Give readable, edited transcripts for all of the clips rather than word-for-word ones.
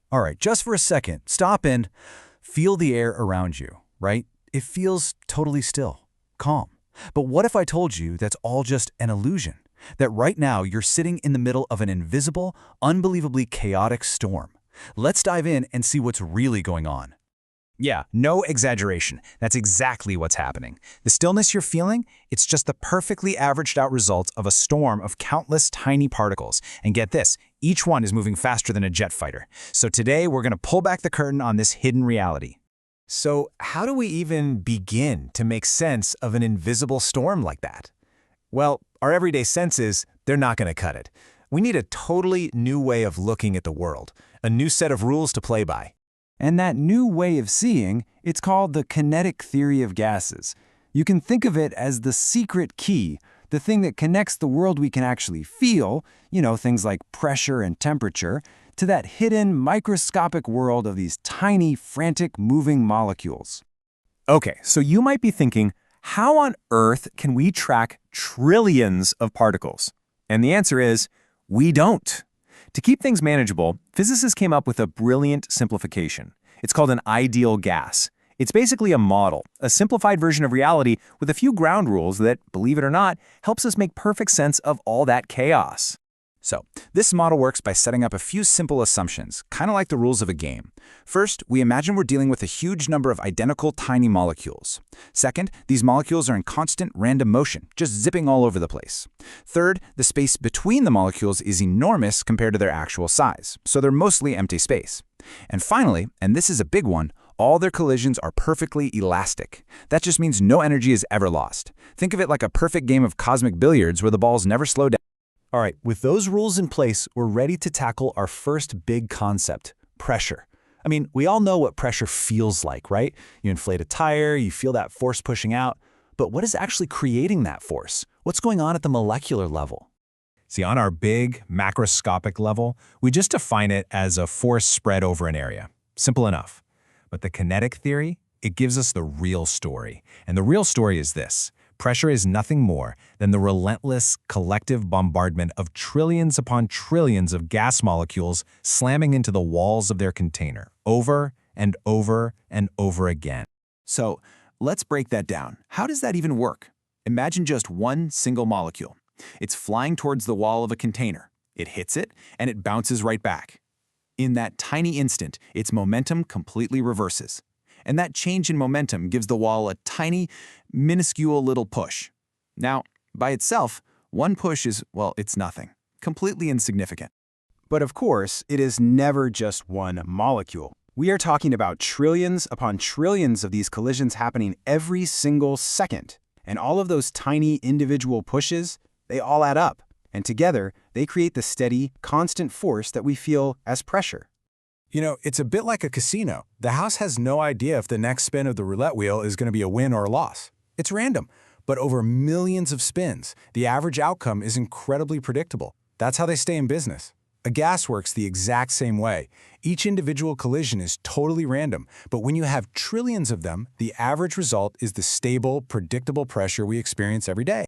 All right, just for a second, stop and feel the air around you, right? It feels totally still, calm. But what if I told you that's all just an illusion? That right now you're sitting in the middle of an invisible, unbelievably chaotic storm. Let's dive in and see what's really going on. Yeah, no exaggeration. That's exactly what's happening. The stillness you're feeling, it's just the perfectly averaged out result of a storm of countless tiny particles. And get this, each one is moving faster than a jet fighter. So today we're going to pull back the curtain on this hidden reality. So how do we even begin to make sense of an invisible storm like that? Well, our everyday senses, they're not going to cut it. We need a totally new way of looking at the world, a new set of rules to play by. And that new way of seeing, it's called the kinetic theory of gases. You can think of it as the secret key, the thing that connects the world we can actually feel, things like pressure and temperature, to that hidden microscopic world of these tiny, frantic, moving molecules. Okay, so you might be thinking, how on earth can we track trillions of particles? And the answer is, we don't. To keep things manageable, physicists came up with a brilliant simplification. It's called an ideal gas. It's basically a model, a simplified version of reality with a few ground rules that, believe it or not, helps us make perfect sense of all that chaos. So, this model works by setting up a few simple assumptions, kind of like the rules of a game. First, we imagine we're dealing with a huge number of identical tiny molecules. Second, these molecules are in constant random motion, just zipping all over the place. Third, the space between the molecules is enormous compared to their actual size, so they're mostly empty space. And finally, and this is a big one, all their collisions are perfectly elastic. That just means no energy is ever lost. Think of it like a perfect game of cosmic billiards where the balls never slow down. All right, with those rules in place, we're ready to tackle our first big concept, pressure. I mean, we all know what pressure feels like, right? You inflate a tire, you feel that force pushing out. But what is actually creating that force? What's going on at the molecular level? See, on our big, macroscopic level, we just define it as a force spread over an area. Simple enough. But the kinetic theory, it gives us the real story. And the real story is this. Pressure is nothing more than the relentless collective bombardment of trillions upon trillions of gas molecules slamming into the walls of their container, over and over and over again. So let's break that down. How does that even work? Imagine just one single molecule. It's flying towards the wall of a container. It hits it, and it bounces right back. In that tiny instant, its momentum completely reverses. And that change in momentum gives the wall a tiny, minuscule little push. Now, by itself, one push is, well, it's nothing. Completely insignificant. But of course, it is never just one molecule. We are talking about trillions upon trillions of these collisions happening every single second. And all of those tiny individual pushes, they all add up. And together, they create the steady, constant force that we feel as pressure. It's a bit like a casino. The house has no idea if the next spin of the roulette wheel is going to be a win or a loss. It's random, but over millions of spins, the average outcome is incredibly predictable. That's how they stay in business. A gas works the exact same way. Each individual collision is totally random, but when you have trillions of them, the average result is the stable, predictable pressure we experience every day.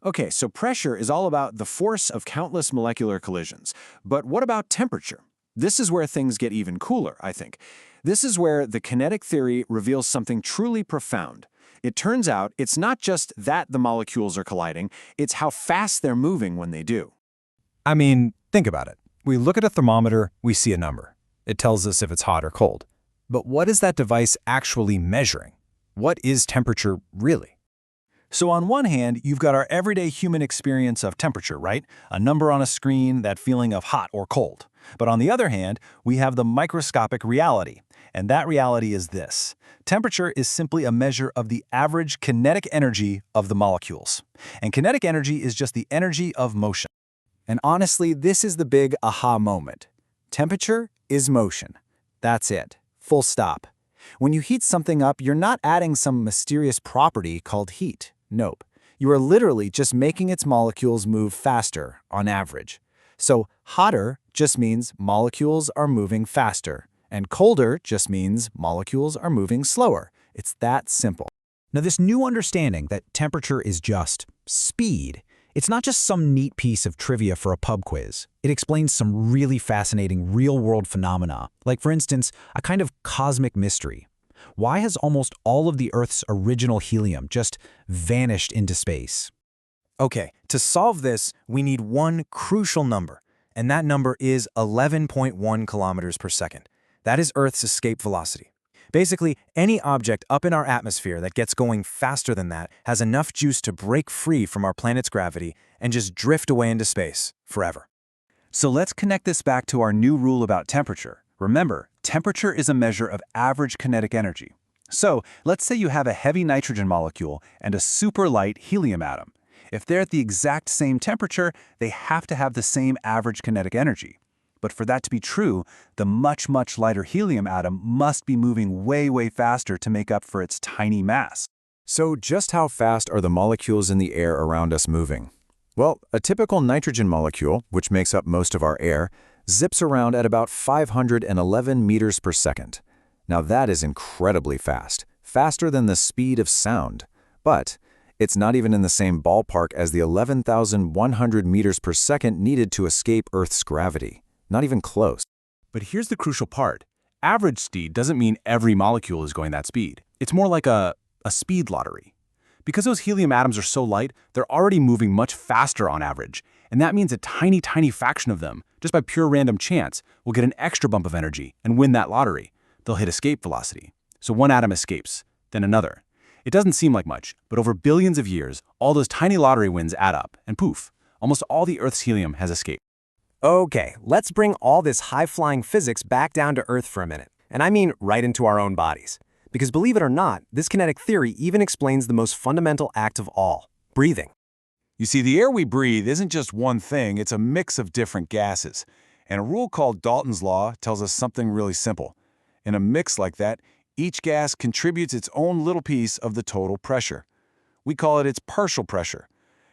Okay, so pressure is all about the force of countless molecular collisions. But what about temperature? This is where things get even cooler, I think. This is where the kinetic theory reveals something truly profound. It turns out it's not just that the molecules are colliding, it's how fast they're moving when they do. I mean, think about it. We look at a thermometer, we see a number. It tells us if it's hot or cold. But what is that device actually measuring? What is temperature really? So on one hand, you've got our everyday human experience of temperature, right? A number on a screen, that feeling of hot or cold. But on the other hand, we have the microscopic reality. And that reality is this. Temperature is simply a measure of the average kinetic energy of the molecules. And kinetic energy is just the energy of motion. And honestly, this is the big aha moment. Temperature is motion. That's it. Full stop. When you heat something up, you're not adding some mysterious property called heat. Nope. You are literally just making its molecules move faster, on average. So hotter just means molecules are moving faster, and colder just means molecules are moving slower. It's that simple. Now, this new understanding that temperature is just speed, It's not just some neat piece of trivia for a pub quiz. It explains some really fascinating real-world phenomena, like, for instance, a kind of cosmic mystery. Why has almost all of the Earth's original helium just vanished into space? Okay, to solve this, we need one crucial number, and that number is 11.1 kilometers per second. That is Earth's escape velocity. Basically, any object up in our atmosphere that gets going faster than that has enough juice to break free from our planet's gravity and just drift away into space forever. So let's connect this back to our new rule about temperature. Remember, temperature is a measure of average kinetic energy. So let's say you have a heavy nitrogen molecule and a super light helium atom. If they're at the exact same temperature, they have to have the same average kinetic energy. But for that to be true, the much, much lighter helium atom must be moving way, way faster to make up for its tiny mass. So just how fast are the molecules in the air around us moving? Well, a typical nitrogen molecule, which makes up most of our air, zips around at about 511 meters per second. Now that is incredibly fast, faster than the speed of sound. But it's not even in the same ballpark as the 11,100 meters per second needed to escape Earth's gravity. Not even close. But here's the crucial part. Average speed doesn't mean every molecule is going that speed. It's more like a speed lottery. Because those helium atoms are so light, they're already moving much faster on average, and that means a tiny, tiny fraction of them, just by pure random chance, will get an extra bump of energy and win that lottery. They'll hit escape velocity. So one atom escapes, then another. It doesn't seem like much, but over billions of years, all those tiny lottery wins add up, and poof, almost all the Earth's helium has escaped. Okay, let's bring all this high-flying physics back down to Earth for a minute. And I mean right into our own bodies. Because believe it or not, this kinetic theory even explains the most fundamental act of all, breathing. You see, the air we breathe isn't just one thing, it's a mix of different gases. And a rule called Dalton's law tells us something really simple. In a mix like that, each gas contributes its own little piece of the total pressure. We call it its partial pressure.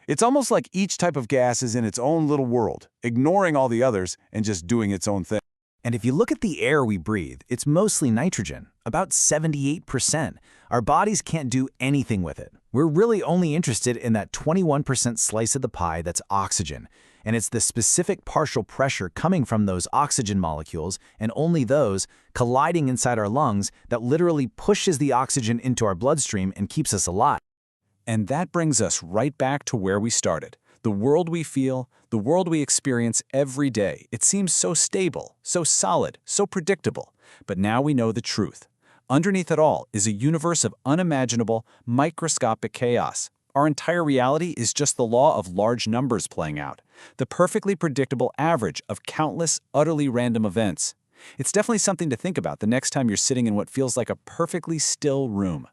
It's almost like each type of gas is in its own little world, ignoring all the others and just doing its own thing. And if you look at the air we breathe, it's mostly nitrogen, about 78%. Our bodies can't do anything with it. We're really only interested in that 21% slice of the pie that's oxygen. And it's the specific partial pressure coming from those oxygen molecules, and only those, colliding inside our lungs that literally pushes the oxygen into our bloodstream and keeps us alive. And that brings us right back to where we started. The world we feel, the world we experience every day. It seems so stable, so solid, so predictable. But now we know the truth. Underneath it all is a universe of unimaginable, microscopic chaos. Our entire reality is just the law of large numbers playing out, the perfectly predictable average of countless, utterly random events. It's definitely something to think about the next time you're sitting in what feels like a perfectly still room.